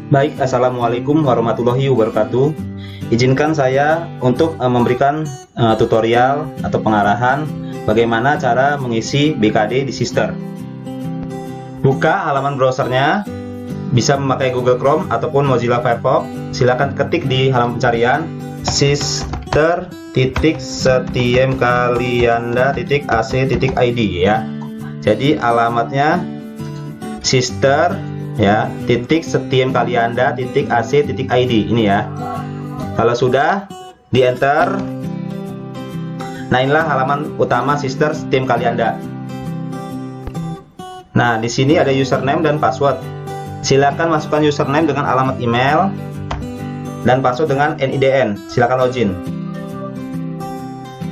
Baik, Assalamualaikum warahmatullahi wabarakatuh. Izinkan saya untuk memberikan tutorial atau pengarahan bagaimana cara mengisi BKD di Sister. Buka halaman browsernya, bisa memakai Google Chrome ataupun Mozilla Firefox. Silakan ketik di halaman pencarian sister.setiemkalianda.ac.id ya. Jadi alamatnya sister ya .setiemkalianda.ac.id ini ya. Kalau sudah di enter, nah inilah halaman utama Sister Setiam Kalianda. Nah di sini ada username dan password. Silakan masukkan username dengan alamat email dan password dengan NIDN. Silakan login.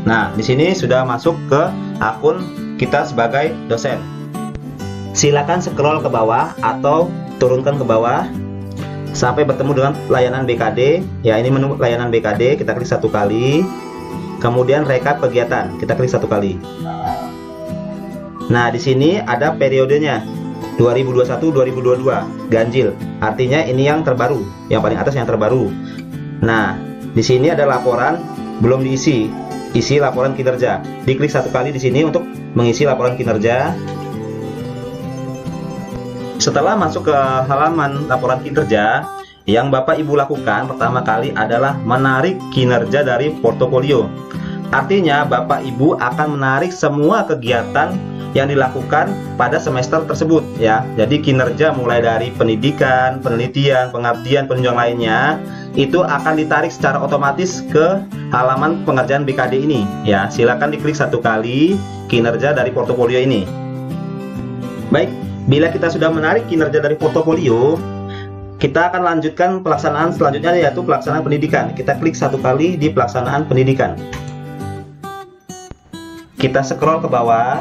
Nah di sini sudah masuk ke akun kita sebagai dosen. Silakan scroll ke bawah atau turunkan ke bawah sampai bertemu dengan layanan BKD. Ya, ini menu layanan BKD, kita klik satu kali. Kemudian rekap kegiatan, kita klik satu kali. Nah, di sini ada periodenya 2021-2022 ganjil. Artinya ini yang terbaru, yang paling atas yang terbaru. Nah, di sini ada laporan belum diisi. Isi laporan kinerja. Diklik satu kali di sini untuk mengisi laporan kinerja. Setelah masuk ke halaman laporan kinerja, yang Bapak Ibu lakukan pertama kali adalah menarik kinerja dari portofolio. Artinya Bapak Ibu akan menarik semua kegiatan yang dilakukan pada semester tersebut ya. Jadi kinerja mulai dari pendidikan, penelitian, pengabdian, penunjang lainnya itu akan ditarik secara otomatis ke halaman pengerjaan BKD ini ya. Silakan diklik satu kali kinerja dari portofolio ini. Baik, bila kita sudah menarik kinerja dari portofolio, kita akan lanjutkan pelaksanaan selanjutnya, yaitu pelaksanaan pendidikan. Kita klik satu kali di pelaksanaan pendidikan. Kita scroll ke bawah.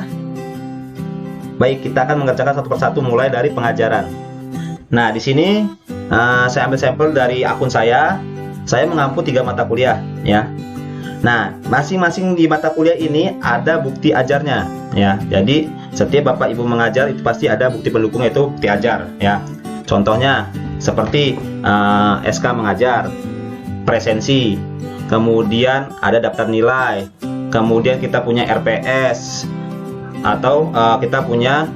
Baik, kita akan mengerjakan satu persatu mulai dari pengajaran. Nah, di sini saya ambil sampel dari akun saya. Saya mengampu 3 mata kuliah ya. Nah, masing-masing di mata kuliah ini ada bukti ajarnya ya. Jadi setiap Bapak Ibu mengajar itu pasti ada bukti pendukung, yaitu bukti ajar ya. Contohnya seperti SK mengajar, presensi, kemudian ada daftar nilai, kemudian kita punya RPS atau kita punya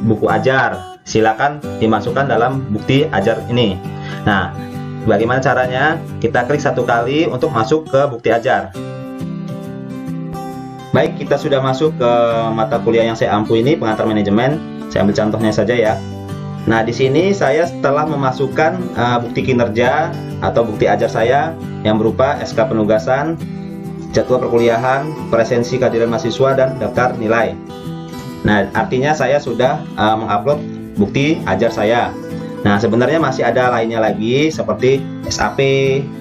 buku ajar. Silakan dimasukkan dalam bukti ajar ini. Nah, bagaimana caranya? Kita klik satu kali untuk masuk ke bukti ajar. Baik, kita sudah masuk ke mata kuliah yang saya ampu ini, pengantar manajemen. Saya ambil contohnya saja ya. Nah, di sini saya setelah memasukkan bukti kinerja atau bukti ajar saya yang berupa SK penugasan, jadwal perkuliahan, presensi kehadiran mahasiswa, dan daftar nilai. Nah, artinya saya sudah mengupload bukti ajar saya. Nah, sebenarnya masih ada lainnya lagi seperti SAP,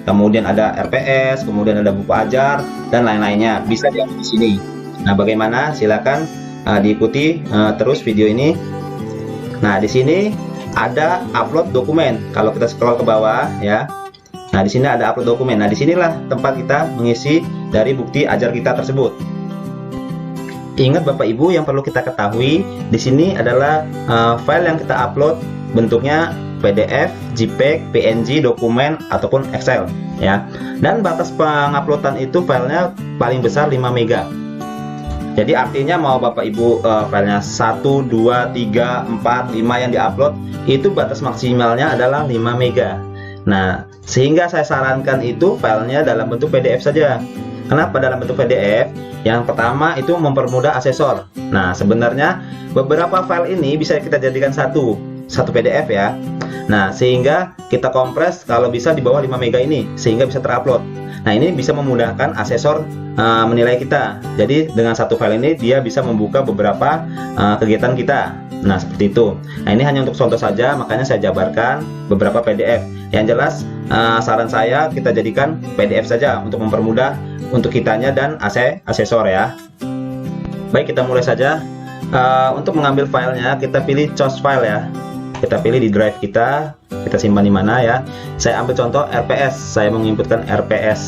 kemudian ada RPS, kemudian ada buku ajar dan lain-lainnya. Bisa diambil di sini. Nah, bagaimana? Silakan diikuti terus video ini. Nah, di sini ada upload dokumen. Kalau kita scroll ke bawah ya. Nah, di sini ada upload dokumen. Nah, disinilah tempat kita mengisi dari bukti ajar kita tersebut. Ingat Bapak Ibu, yang perlu kita ketahui di sini adalah file yang kita upload bentuknya PDF, JPEG, PNG, dokumen ataupun Excel ya. Dan batas penguploadan itu filenya paling besar 5 MB. Jadi artinya mau Bapak Ibu filenya 1, 2, 3, 4, 5 yang diupload, itu batas maksimalnya adalah 5 MB. Nah, sehingga saya sarankan itu filenya dalam bentuk PDF saja. Kenapa dalam bentuk PDF? Yang pertama itu mempermudah asesor. Nah, sebenarnya beberapa file ini bisa kita jadikan satu PDF ya. Nah, sehingga kita kompres kalau bisa di bawah 5 MB ini sehingga bisa terupload. Nah, ini bisa memudahkan asesor menilai kita. Jadi dengan satu file ini dia bisa membuka beberapa kegiatan kita. Nah, seperti itu. Nah, ini hanya untuk contoh saja, makanya saya jabarkan beberapa PDF. Yang jelas saran saya kita jadikan PDF saja untuk mempermudah untuk kitanya dan asesor ya. Baik, kita mulai saja. Untuk mengambil filenya kita pilih choose file ya. Kita pilih di drive kita simpan di mana ya. Saya ambil contoh RPS. Saya menginputkan RPS.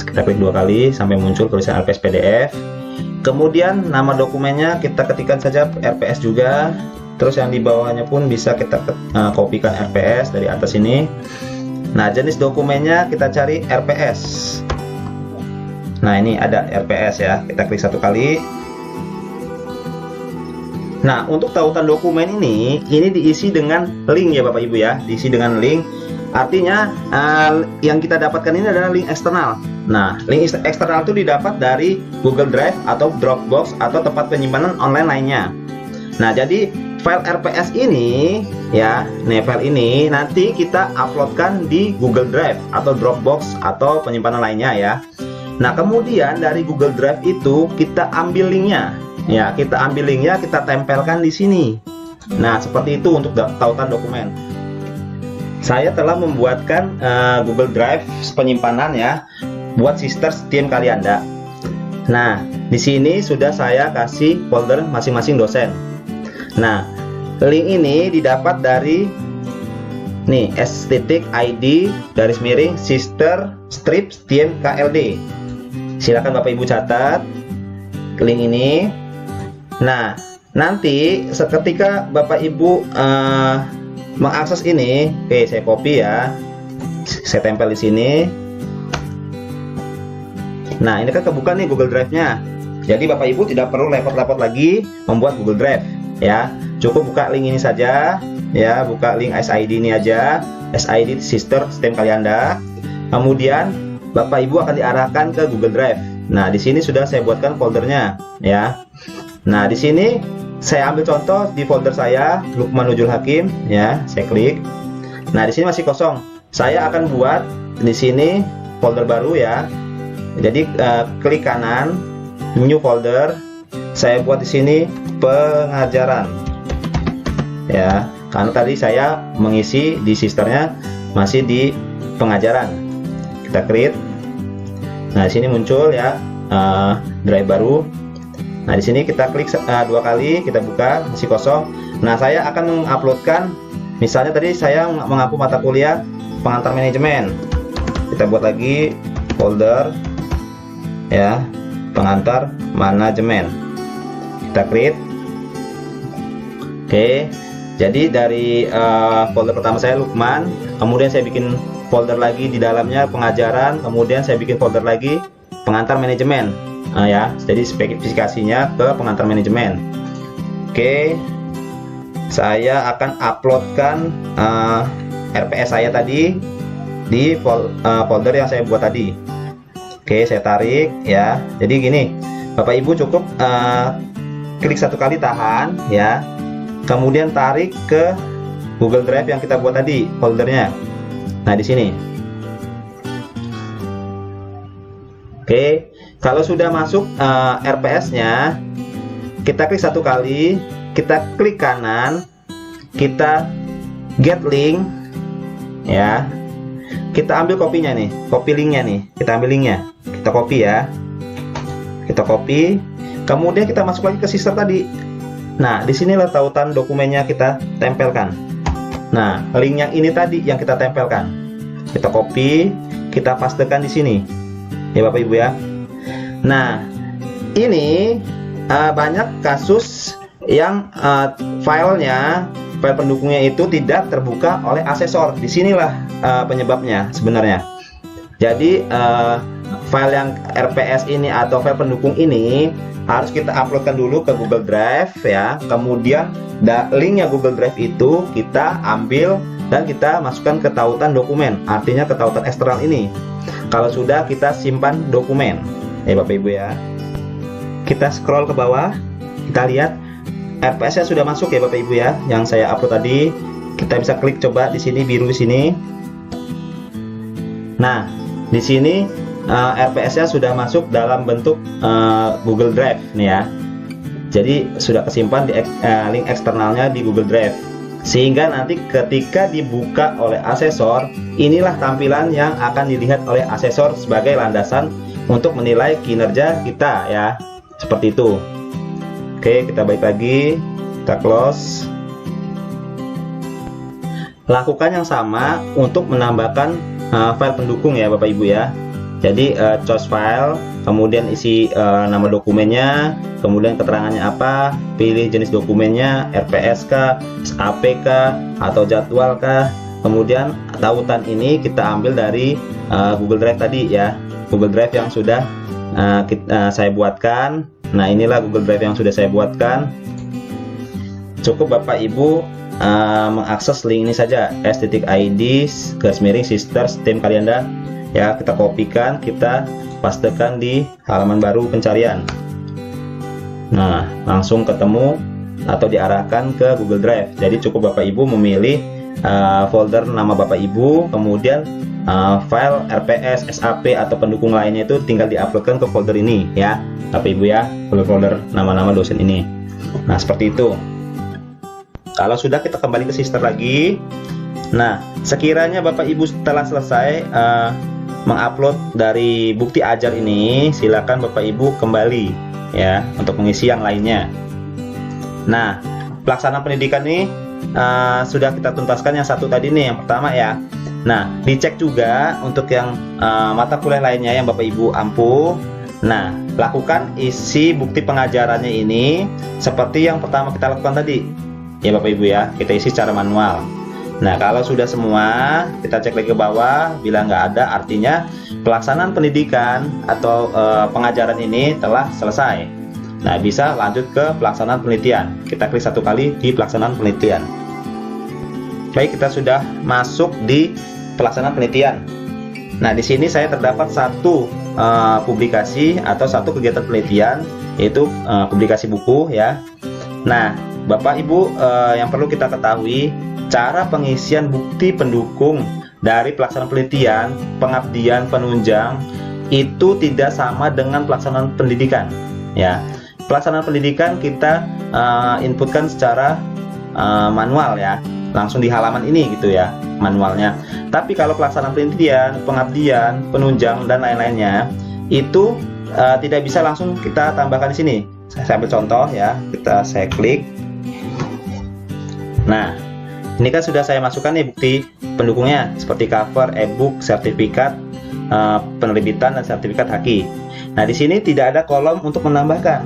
Kita klik 2 kali sampai muncul tulisan RPS PDF. Kemudian nama dokumennya kita ketikkan saja RPS juga. Terus yang di bawahnya pun bisa kita kopikan RPS dari atas ini. Nah, jenis dokumennya kita cari RPS. Nah, ini ada RPS ya. Kita klik satu kali. Nah, untuk tautan dokumen ini diisi dengan link ya Bapak Ibu ya. Diisi dengan link. Artinya yang kita dapatkan ini adalah link eksternal. Nah, link eksternal itu didapat dari Google Drive atau Dropbox atau tempat penyimpanan online lainnya. Nah, jadi file RPS ini ya, nih file ini nanti kita uploadkan di Google Drive atau Dropbox atau penyimpanan lainnya ya. Nah, kemudian dari Google Drive itu kita ambil linknya ya, kita tempelkan di sini. Nah, seperti itu untuk tautan dokumen. Saya telah membuatkan Google Drive penyimpanan ya buat sisters tim Kalianda. Nah, di sini sudah saya kasih folder masing-masing dosen. Nah, link ini didapat dari nih s.id /sister strip tim KLD. Silakan Bapak Ibu catat link ini. Nah, nanti seketika Bapak Ibu mengakses ini, oke, saya copy ya, saya tempel di sini. Nah, ini kan kebuka nih Google Drive-nya. Jadi Bapak Ibu tidak perlu repot-repot lagi membuat Google Drive ya. Cukup buka link ini saja ya, buka link SID ini aja, SID sister sistem Kalianda. Kemudian Bapak Ibu akan diarahkan ke Google Drive. Nah, di sini sudah saya buatkan foldernya ya. Nah, di sini saya ambil contoh di folder saya Lukman Nujul Hakim ya, saya klik. Nah, di sini masih kosong. Saya akan buat di sini folder baru ya. Jadi klik kanan, new folder. Saya buat di sini pengajaran. Ya, karena tadi saya mengisi di sisternya masih di pengajaran. Kita create. Nah, di sini muncul ya drive baru. Nah, di sini kita klik dua kali, kita buka, masih kosong. Nah, saya akan menguploadkan, misalnya tadi saya menghapus mata kuliah pengantar manajemen. Kita buat lagi folder ya, pengantar manajemen. Kita create. Oke, jadi dari folder pertama saya Lukman, kemudian saya bikin folder lagi di dalamnya pengajaran, kemudian saya bikin folder lagi pengantar manajemen. Ya, jadi spesifikasinya ke pengantar manajemen. Oke, saya akan uploadkan RPS saya tadi di folder yang saya buat tadi. Oke, saya tarik ya. Jadi gini, Bapak Ibu cukup klik satu kali, tahan ya, kemudian tarik ke Google Drive yang kita buat tadi foldernya. Nah, di sini. Oke, kalau sudah masuk RPS-nya, kita klik satu kali, kita klik kanan, kita get link ya. Kita ambil kopinya nih, copy linknya nih, kita ambil linknya, kita copy ya, kita copy, kemudian kita masuk lagi ke sister tadi. Nah, disinilah tautan dokumennya kita tempelkan. Nah, link yang ini tadi yang kita tempelkan, kita copy, kita pastekan di sini ya Bapak Ibu ya. Nah, ini banyak kasus yang file pendukungnya itu tidak terbuka oleh asesor. Disinilah penyebabnya sebenarnya. Jadi file yang RPS ini atau file pendukung ini harus kita uploadkan dulu ke Google Drive ya. Kemudian linknya Google Drive itu kita ambil dan kita masukkan ke tautan dokumen, artinya ke tautan eksternal ini. Kalau sudah, kita simpan dokumen ya Bapak Ibu ya. Kita scroll ke bawah, kita lihat RPS nya sudah masuk ya Bapak Ibu ya, yang saya upload tadi. Kita bisa klik coba di sini, biru di sini. Nah, di sini RPS nya sudah masuk dalam bentuk Google Drive nih ya. Jadi sudah kesimpan di link eksternalnya di Google Drive, sehingga nanti ketika dibuka oleh asesor, inilah tampilan yang akan dilihat oleh asesor sebagai landasan untuk menilai kinerja kita ya, seperti itu. Oke, kita balik lagi, kita close. Lakukan yang sama untuk menambahkan file pendukung ya Bapak Ibu ya. Jadi choose file, kemudian isi nama dokumennya, kemudian keterangannya apa, pilih jenis dokumennya, RPS kah, SAP kah, atau jadwal kah. Kemudian tautan ini kita ambil dari Google Drive tadi ya, Google Drive yang sudah saya buatkan. Nah, inilah Google Drive yang sudah saya buatkan. Cukup Bapak Ibu mengakses link ini saja, s.id/sisters tim Kalianda ya, kita kopikan, kita pastekan di halaman baru pencarian. Nah, langsung ketemu atau diarahkan ke Google Drive. Jadi cukup Bapak Ibu memilih folder nama Bapak Ibu, kemudian file RPS, SAP atau pendukung lainnya itu tinggal diuploadkan ke folder ini ya Bapak Ibu ya, folder nama-nama dosen ini. Nah, seperti itu. Kalau sudah, kita kembali ke sister lagi. Nah, sekiranya Bapak Ibu setelah selesai mengupload dari bukti ajar ini, silakan Bapak Ibu kembali ya untuk mengisi yang lainnya. Nah, pelaksanaan pendidikan ini sudah kita tuntaskan yang satu tadi nih, yang pertama ya. Nah, dicek juga untuk yang mata kuliah lainnya yang Bapak Ibu ampuh. Nah, lakukan isi bukti pengajarannya ini seperti yang pertama kita lakukan tadi ya Bapak Ibu ya, kita isi secara manual. Nah, kalau sudah semua, kita cek lagi ke bawah. Bila nggak ada, artinya pelaksanaan pendidikan atau pengajaran ini telah selesai. Nah, bisa lanjut ke pelaksanaan penelitian. Kita klik satu kali di pelaksanaan penelitian. Baik, kita sudah masuk di pelaksanaan penelitian. Nah, di sini saya terdapat satu publikasi atau satu kegiatan penelitian, yaitu publikasi buku ya. Nah, Bapak Ibu, yang perlu kita ketahui, cara pengisian bukti pendukung dari pelaksanaan penelitian, pengabdian, penunjang itu tidak sama dengan pelaksanaan pendidikan ya. Pelaksanaan pendidikan kita inputkan secara manual ya, langsung di halaman ini gitu ya manualnya. Tapi kalau pelaksanaan penelitian, pengabdian, penunjang dan lain-lainnya itu tidak bisa langsung kita tambahkan di sini. Saya ambil contoh ya, saya klik. Nah, ini kan sudah saya masukkan nih bukti pendukungnya seperti cover, e-book, sertifikat penerbitan dan sertifikat haki. Nah, di sini tidak ada kolom untuk menambahkan.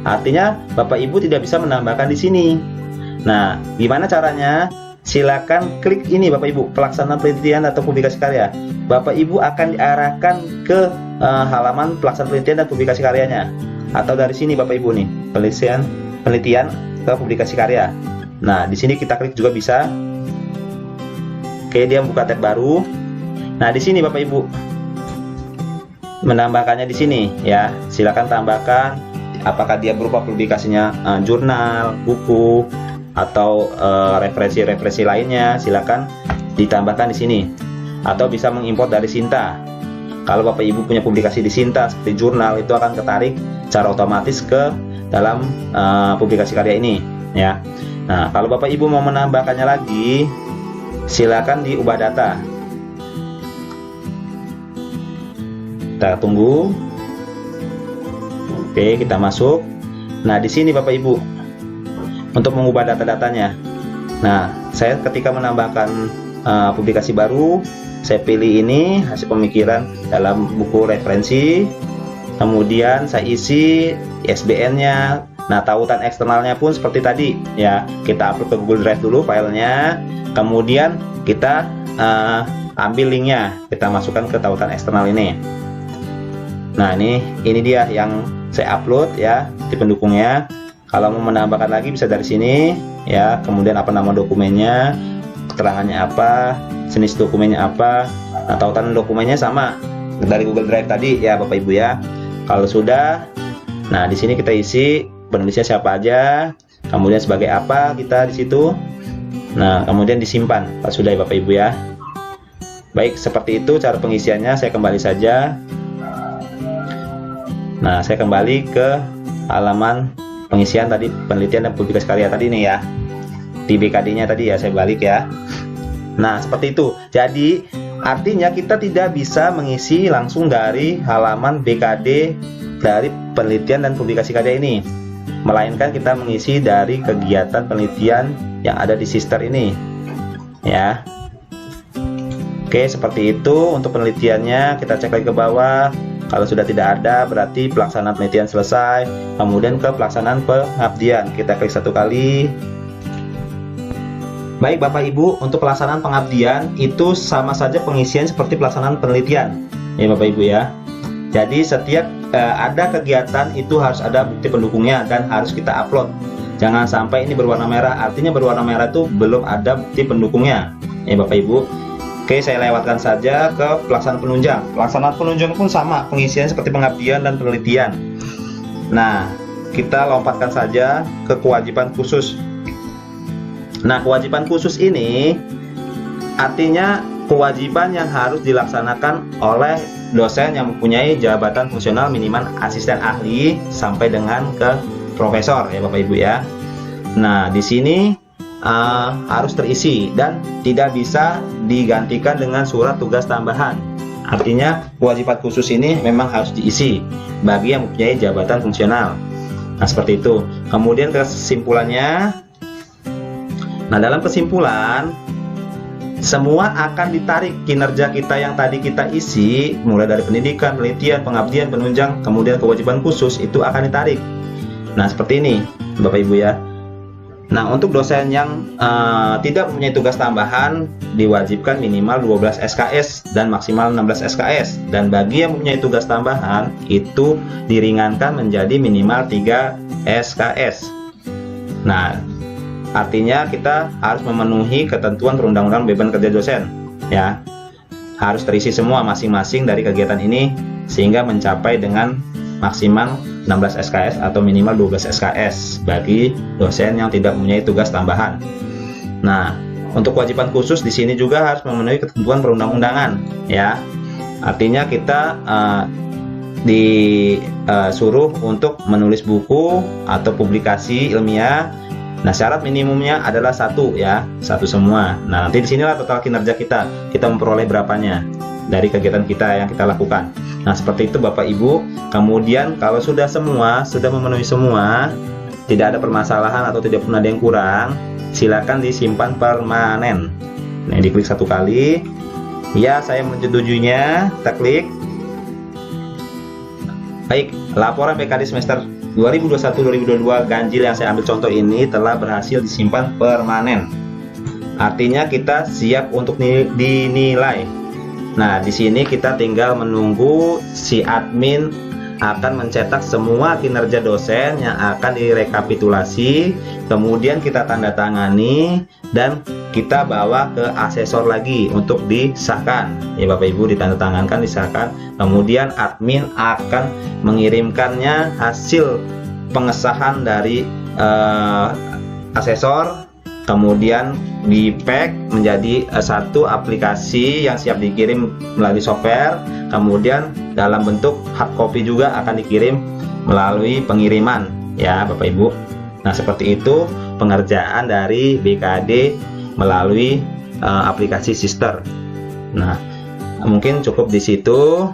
Artinya Bapak Ibu tidak bisa menambahkan di sini. Nah, gimana caranya? Silakan klik ini Bapak Ibu, pelaksanaan penelitian atau publikasi karya. Bapak Ibu akan diarahkan ke halaman pelaksanaan penelitian dan publikasi karyanya. Atau dari sini Bapak Ibu nih, penelitian ke publikasi karya. Nah, di sini kita klik juga bisa. Oke, dia buka tab baru. Nah, di sini Bapak Ibu menambahkannya di sini ya. Silakan tambahkan apakah dia berupa publikasinya jurnal, buku atau referensi-referensi lainnya, silakan ditambahkan di sini. Atau bisa mengimport dari Sinta. Kalau Bapak Ibu punya publikasi di Sinta seperti jurnal, itu akan ketarik secara otomatis ke dalam publikasi karya ini ya. Nah, kalau Bapak Ibu mau menambahkannya lagi, silakan diubah data. Kita tunggu. Oke, kita masuk. Nah, di sini Bapak Ibu untuk mengubah data-datanya. Nah, saya ketika menambahkan publikasi baru, saya pilih ini hasil pemikiran dalam buku referensi. Kemudian saya isi ISBN-nya. Nah, tautan eksternalnya pun seperti tadi ya, kita upload ke Google Drive dulu filenya, kemudian kita ambil linknya, kita masukkan ke tautan eksternal ini. Nah, ini dia yang saya upload ya di pendukungnya. Kalau mau menambahkan lagi bisa dari sini ya, kemudian apa nama dokumennya, keterangannya apa, jenis dokumennya apa. Nah, tautan dokumennya sama dari Google Drive tadi ya Bapak Ibu ya. Kalau sudah, nah di sini kita isi penulisnya siapa aja, kemudian sebagai apa kita di situ. Nah, kemudian disimpan. Pas sudah ya Bapak Ibu ya. Baik, seperti itu cara pengisiannya. Saya kembali saja. Nah, saya kembali ke halaman pengisian tadi penelitian dan publikasi karya tadi nih ya. Di BKD-nya tadi ya, saya balik ya. Nah, seperti itu. Jadi, artinya kita tidak bisa mengisi langsung dari halaman BKD dari penelitian dan publikasi karya ini, melainkan kita mengisi dari kegiatan penelitian yang ada di sister ini ya. Oke, seperti itu untuk penelitiannya. Kita cek lagi ke bawah. Kalau sudah tidak ada, berarti pelaksanaan penelitian selesai. Kemudian ke pelaksanaan pengabdian, kita klik satu kali. Baik Bapak Ibu, untuk pelaksanaan pengabdian itu sama saja pengisian seperti pelaksanaan penelitian, ya Bapak Ibu ya. Jadi setiap ada kegiatan itu harus ada bukti pendukungnya dan harus kita upload. Jangan sampai ini berwarna merah, artinya berwarna merah itu belum ada bukti pendukungnya, ya Bapak Ibu. Oke, saya lewatkan saja ke pelaksanaan penunjang. Pelaksanaan penunjang pun sama, pengisian seperti pengabdian dan penelitian. Nah, kita lompatkan saja ke kewajiban khusus. Nah, kewajiban khusus ini artinya kewajiban yang harus dilaksanakan oleh dosen yang mempunyai jabatan fungsional minimal asisten ahli sampai dengan ke profesor, ya Bapak Ibu ya. Nah, di sini harus terisi dan tidak bisa digantikan dengan surat tugas tambahan. Artinya kewajiban khusus ini memang harus diisi bagi yang mempunyai jabatan fungsional. Nah, seperti itu. Kemudian kesimpulannya, nah dalam kesimpulan semua akan ditarik kinerja kita yang tadi kita isi, mulai dari pendidikan, penelitian, pengabdian, penunjang, kemudian kewajiban khusus itu akan ditarik. Nah, seperti ini Bapak Ibu ya. Nah, untuk dosen yang tidak mempunyai tugas tambahan diwajibkan minimal 12 SKS dan maksimal 16 SKS. Dan bagi yang mempunyai tugas tambahan itu diringankan menjadi minimal 3 SKS. Nah, artinya kita harus memenuhi ketentuan perundang-undangan beban kerja dosen ya. Harus terisi semua masing-masing dari kegiatan ini sehingga mencapai dengan maksimal 16 SKS atau minimal 12 SKS bagi dosen yang tidak mempunyai tugas tambahan. Nah, untuk kewajiban khusus di sini juga harus memenuhi ketentuan perundang-undangan ya. Artinya kita disuruh untuk menulis buku atau publikasi ilmiah. Nah, syarat minimumnya adalah 1 ya, 1 semua. Nah, nanti disinilah total kinerja kita memperoleh berapanya dari kegiatan kita yang kita lakukan. Nah, seperti itu Bapak Ibu. Kemudian kalau sudah memenuhi semua, tidak ada permasalahan atau tidak pernah ada yang kurang, silakan disimpan permanen. Nah, diklik 1 kali. Ya, saya menyetujuinya, kita klik. Baik, laporan BKD semester 2021-2022 ganjil yang saya ambil contoh ini telah berhasil disimpan permanen. Artinya kita siap untuk dinilai. Nah, di sini kita tinggal menunggu si admin akan mencetak semua kinerja dosen yang akan direkapitulasi, kemudian kita tanda tangani dan kita bawa ke asesor lagi untuk disahkan. Ya Bapak Ibu, ditandatangankan, disahkan. Kemudian admin akan mengirimkannya hasil pengesahan dari asesor, kemudian di-pack menjadi satu aplikasi yang siap dikirim melalui software, kemudian dalam bentuk hard copy juga akan dikirim melalui pengiriman ya Bapak Ibu. Nah, seperti itu pengerjaan dari BKD melalui aplikasi Sister. Nah, mungkin cukup di situ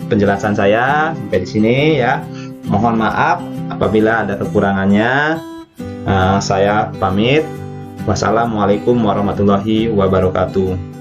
penjelasan saya sampai di sini ya. Mohon maaf apabila ada kekurangannya. Saya pamit. Wassalamualaikum warahmatullahi wabarakatuh.